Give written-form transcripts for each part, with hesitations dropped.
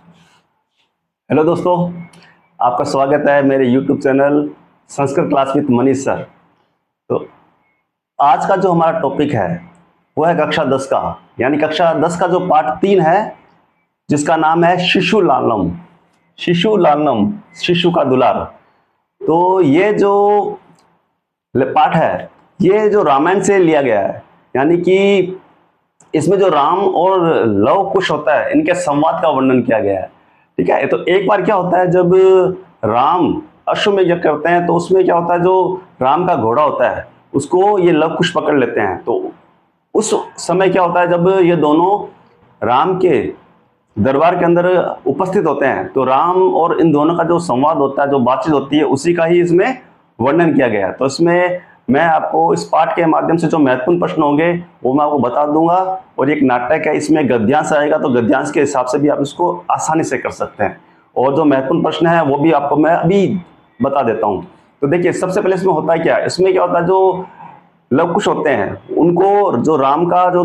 Hello दोस्तों, आपका स्वागत है मेरे YouTube channel Sanskrit class with Manish sir. तो आज का जो हमारा टॉपिक है वो है कक्षा 10 का, यानी कक्षा 10 का जो पार्ट 3 है जिसका नाम है शिशु लालनम। शिशु लालनम, शिशु का दुलार। तो ये जो पाठ है ये जो रामायण से लिया गया है, यानी कि इसमें जो राम और लव कुश होता है इनके संवाद का वर्णन किया गया है। ठीक है, तो एक बार क्या होता है जब राम अश्वमेध यज्ञ करते हैं तो उसमें क्या होता है, जो राम का घोड़ा होता है उसको ये लव कुश पकड़ लेते हैं। तो उस समय क्या होता है जब ये दोनों राम के दरबार के अंदर उपस्थित होते हैं तो राम और इन दोनों का जो संवाद होता है, जो बातचीत होती है, उसी का ही इसमें वर्णन किया गया है। तो इसमें मैं आपको इस पाठ के माध्यम से जो महत्वपूर्ण प्रश्न होंगे वो मैं आपको बता दूंगा। और एक नाटक है, इसमें गद्यांश आएगा, तो गद्यांश के हिसाब से भी आप इसको आसानी से कर सकते हैं। और जो महत्वपूर्ण प्रश्न है वो भी आपको मैं अभी बता देता हूँ। तो देखिए, सबसे पहले इसमें होता है क्या, इसमें क्या होता है, जो लव कुश होते हैं उनको जो राम का जो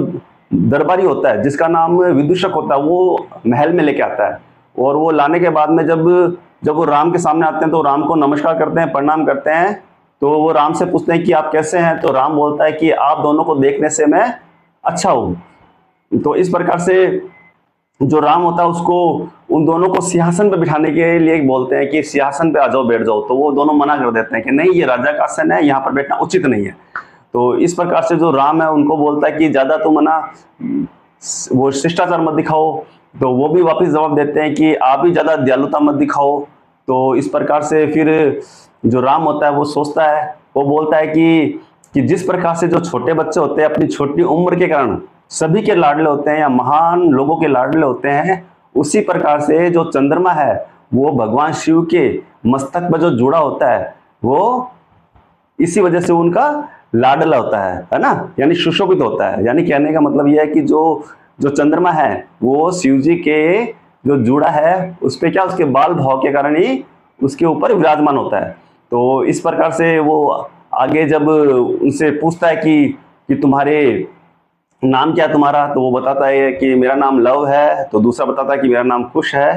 दरबारी होता है जिसका नाम विदूषक होता है वो महल में लेके आता है। और वो लाने के बाद में जब जब वो राम के सामने आते हैं तो राम को नमस्कार करते हैं, प्रणाम करते हैं। तो वो राम से पूछते हैं कि आप कैसे हैं, तो राम बोलता है कि आप दोनों को देखने से मैं अच्छा हूँ। तो इस प्रकार से जो राम होता है उसको उन दोनों को सिंहासन पे बिठाने के लिए बोलते हैं कि सिंहासन पे आ जाओ, बैठ जाओ। तो वो दोनों मना कर देते हैं कि नहीं, ये राजा का आसन है, यहाँ पर बैठना उचित नहीं है। तो इस प्रकार से जो राम है उनको बोलता है कि ज्यादा तुम ना वो शिष्टाचार मत दिखाओ। तो वो भी वापस जवाब देते हैं कि आप भी ज्यादा दयालुता मत दिखाओ। तो इस प्रकार से फिर जो राम होता है वो सोचता है, वो बोलता है कि जिस प्रकार से जो छोटे बच्चे होते हैं अपनी छोटी उम्र के कारण सभी के लाडले होते हैं या महान लोगों के लाडले होते हैं, उसी प्रकार से जो चंद्रमा है वो भगवान शिव के मस्तक पर जो जुड़ा होता है वो इसी वजह से उनका लाडला होता है ना, यानी सुशोभित होता है। यानी कहने का मतलब यह है कि जो जो चंद्रमा है वो शिव जी के जो जुड़ा है उस पे क्या, उसके बाल भाव के कारण ही उसके ऊपर विराजमान होता है। तो इस प्रकार से वो आगे जब उनसे पूछता है कि तुम्हारे नाम क्या है तुम्हारा, तो वो बताता है कि मेरा नाम लव है। तो दूसरा बताता है कि मेरा नाम कुश है।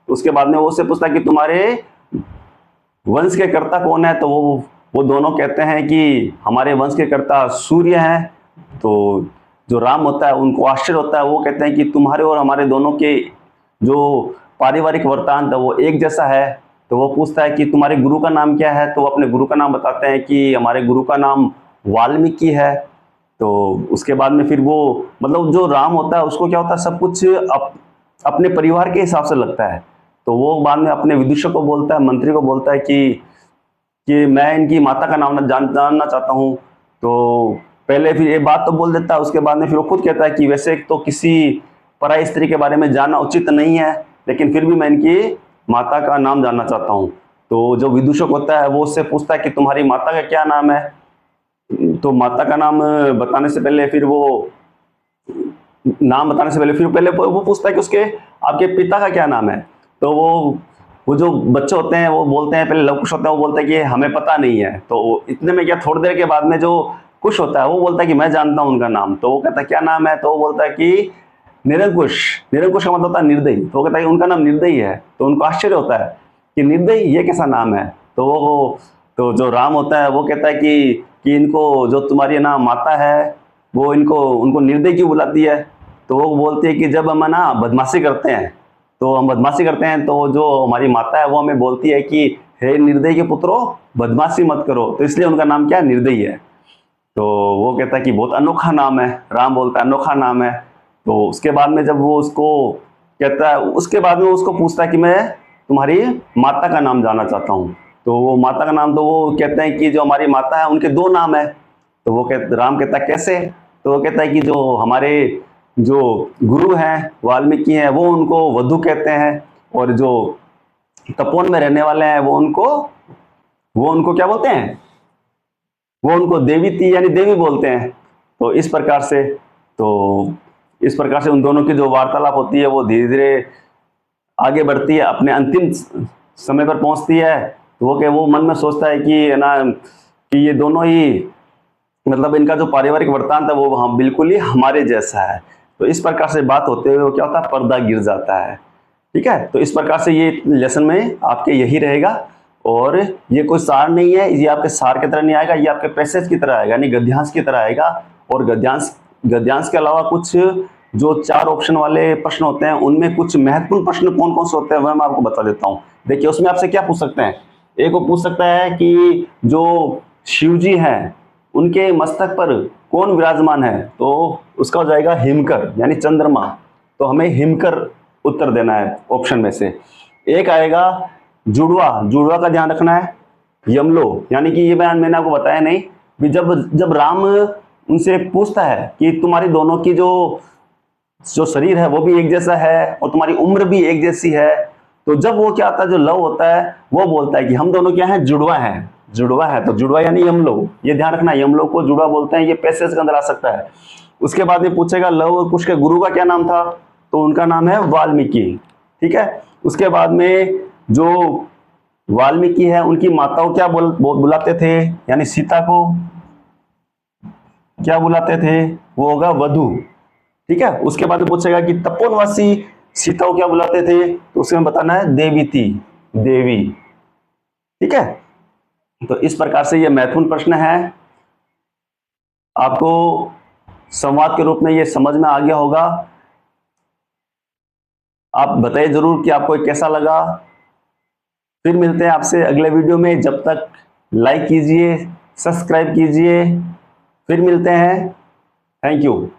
तो उसके बाद में वो उससे पूछता है कि तुम्हारे वंश के कर्ता कौन है, तो वो दोनों कहते हैं कि हमारे वंश के कर्ता सूर्य हैं। तो जो राम होता है उनको आश्चर्य होता है, वो कहते हैं कि तुम्हारे और हमारे दोनों के जो पारिवारिक वृत्तांत है वो एक जैसा है। तो वो पूछता है कि तुम्हारे गुरु का नाम क्या है, तो वो अपने गुरु का नाम बताते हैं कि हमारे गुरु का नाम वाल्मीकि है। तो उसके बाद में फिर वो मतलब जो राम होता है उसको क्या होता है, सब कुछ अपने परिवार के हिसाब से लगता है। तो वो बाद में अपने विदूषक को बोलता है, मंत्री को बोलता है कि मैं इनकी माता का नाम जानना चाहता हूँ। तो पहले फिर ये बात तो बोल देता है, उसके बाद में फिर वो खुद कहता है कि वैसे तो किसी पराई स्त्री के बारे में जानना उचित नहीं है, लेकिन फिर भी मैं इनकी माता का नाम जानना चाहता हूँ। तो जो विदूषक होता है वो उससे पूछता है कि तुम्हारी माता का क्या नाम है। तो माता का नाम बताने से पहले फिर वो नाम बताने से पहले वो पूछता है कि उसके आपके पिता का क्या नाम है। तो वो जो बच्चे होते हैं वो बोलते हैं, पहले लव कुश होते हैं, वो बोलते हैं कि हमें पता नहीं है। तो इतने में क्या, थोड़ी देर के बाद में जो कुश होता है वो बोलता है कि मैं जानता हूँ उनका नाम। तो वो कहता है क्या नाम है, तो वो बोलता है कि निरंकुश। निरंकुश का मतलब होता है निर्दयी। तो वो कहता है कि उनका नाम निर्दयी है। तो उनको आश्चर्य होता है कि निर्दयी ये कैसा नाम है। तो जो राम होता है वो कहता है कि इनको जो तुम्हारी ना माता है वो उनको निर्दयी क्यों बुलाती है। तो वो बोलती है कि जब हम ना बदमाशी करते हैं तो जो हमारी माता है वो हमें बोलती है कि हे निर्दयी के पुत्रों, बदमाशी मत करो। तो इसलिए उनका नाम क्या है, निर्दयी है। तो वो कहता है कि बहुत अनोखा नाम है। राम बोलता है अनोखा नाम है। तो उसके बाद में जब वो उसको कहता है, उसके बाद में उसको पूछता है कि मैं तुम्हारी माता का नाम जानना चाहता हूँ। तो वो माता का नाम, तो वो कहते हैं कि जो हमारी माता है उनके दो नाम है। तो राम कहता है कैसे। तो वो कहता है कि जो हमारे जो गुरु हैं वाल्मीकि हैं वो उनको वधु कहते हैं, और जो तपोवन में रहने वाले हैं वो उनको क्या बोलते हैं, वो उनको देवी यानी देवी बोलते हैं। तो इस प्रकार से उन दोनों की जो वार्तालाप होती है वो धीरे धीरे आगे बढ़ती है, अपने अंतिम समय पर पहुंचती है। तो वो मन में सोचता है कि ना कि ये दोनों ही मतलब इनका जो पारिवारिक वृत्तांत है वो बिल्कुल ही हमारे जैसा है। तो इस प्रकार से बात होते हुए क्या होता है, पर्दा गिर जाता है। ठीक है, तो इस प्रकार से ये लेसन में आपके यही रहेगा। और ये कोई सार नहीं है, ये आपके सार की तरह नहीं आएगा, ये आपके पैसेज की तरह आएगा, यानी गद्यांश की तरह आएगा। और गद्यांश के अलावा कुछ जो 4 ऑप्शन वाले प्रश्न होते हैं उनमें कुछ महत्वपूर्ण प्रश्न कौन कौन से होते हैं वह मैं आपको बता देता हूँ। देखिए उसमें आपसे क्या पूछ सकते हैं, एक वो पूछ सकता है कि जो शिव जी हैं उनके मस्तक पर कौन विराजमान है, तो उसका हो जाएगा हिमकर यानी चंद्रमा। तो हमें हिमकर उत्तर देना है ऑप्शन में से। एक आएगा जुड़वा, जुड़वा का ध्यान रखना है। यमलो यानी कि ये बयान मैंने आपको बताया नहीं भी, जब जब राम उनसे पूछता है कि तुम्हारी दोनों की जो जो शरीर है वो भी एक जैसा है और तुम्हारी उम्र भी एक जैसी है, तो जब वो क्या आता है, जो लव होता है वो बोलता है कि हम दोनों क्या है, जुड़वा हैं, जुड़वा है। तो जुड़वा यानी यमलो, ये ध्यान रखना, यमलो को जुड़वा बोलते हैं, ये पैसेज के अंदर आ सकता है। उसके बाद ये पूछेगा लव और कुश के गुरु का क्या नाम था, तो उनका नाम है वाल्मीकि। ठीक है, उसके बाद में जो वाल्मीकि है उनकी माता को क्या बुलाते थे, यानी सीता को क्या बुलाते थे, वो होगा वधु। ठीक है, उसके बाद पूछेगा कि तपोवनवासी सीता को क्या बुलाते थे, तो उसमें बताना है देवी थी, देवी। ठीक है, तो इस प्रकार से ये महत्वपूर्ण प्रश्न है, आपको संवाद के रूप में ये समझ में आ गया होगा। आप बताइए जरूर कि आपको कैसा लगा। फिर मिलते हैं आपसे अगले वीडियो में, जब तक लाइक कीजिए, सब्सक्राइब कीजिए। फिर मिलते हैं, थैंक यू।